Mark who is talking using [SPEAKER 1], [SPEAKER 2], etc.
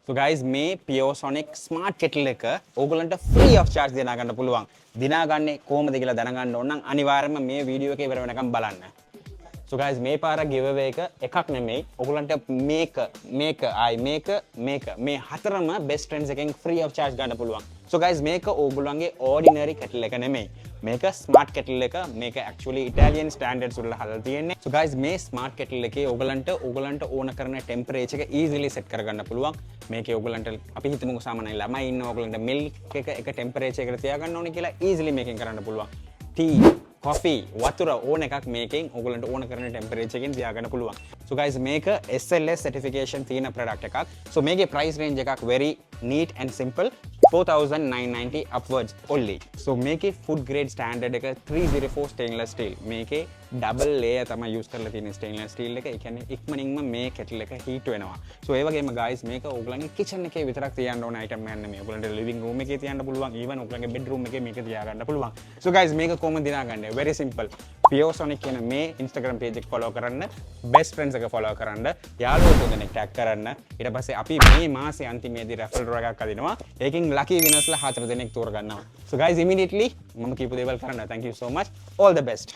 [SPEAKER 1] So guys මේ Piosonic smart kettle එක ඕගොල්ලන්ට free of charge දිනා ගන්න පුළුවන්. දිනා ගන්නේ කොහොමද කියලා දැනගන්න ඕන නම් අනිවාර්යයෙන්ම මේ වීඩියෝ එක ඉවර වෙනකම් බලන්න. So guys මේ පාර giveaway එක එකක් නෙමෙයි. ඕගොල්ලන්ට මේක මේ හතරම best friends එකෙන් free of charge ගන්න පුළුවන්. So guys මේක ඕගොල්ලන්ගේ ordinary kettle එක නෙමෙයි. මේක smart kettle එක. මේක actually Italian standards වල හදලා තියෙන්නේ. So guys මේ smart kettle එකේ ඕගොල්ලන්ට ඕන කරන temperature එක easily set කරගන්න පුළුවන්. මේකේ ඕගොල්ලන්ට අපි හිතමුකෝ සාමාන්‍යයෙන් ළමයි ඉන්න ඕගොල්ලන්ට milk එක temperature එකට තියාගන්න ඕනේ කියලා easily මේකෙන් කරන්න පුළුවන්. tea, coffee, වතුර ඕන එකක් මේකෙන් ඕගොල්ලන්ට ඕන කරන temperature එකෙන් තියාගන්න පුළුවන්. So guys මේක SLS certification තියෙන product එකක්. So මේකේ price range එකක් very neat and simple 4990 upwards only. So මේකේ food grade standard එක 304 stainless steel. මේකේ double layer තමයි use කරලා තියෙන stainless steel එක. ඒ කියන්නේ ඉක්මනින්ම මේ kettle එක heat වෙනවා. So ඒ වගේම guys මේක ඕගොල්ලන්ගේ kitchen එකේ විතරක් තියන්න ඕන item එකක් නෙමෙයි. ඕගොල්ලන්ට living room එකේ තියන්න පුළුවන්. even ඕගොල්ලන්ගේ bedroom එකේ මේක තියාගන්න පුළුවන්. So guys මේක කොහොමද දිනාගන්නේ? Very simple. Piosonic කියන මේ Instagram page එක follow කරන්න, best friends එක follow කරන්න, යාළුවෝ තුන්දෙනෙක් tag කරන්න. ඊට පස්සේ අපි මේ මාසේ අන්තිමේදී raffle draw එකක් අදිනවා. ඒකෙන් lucky winners ලා 4 දෙනෙක් තෝරගන්නවා. So guys immediately මම කියපු දේවල් කරන්න. Thank you so much. All the best.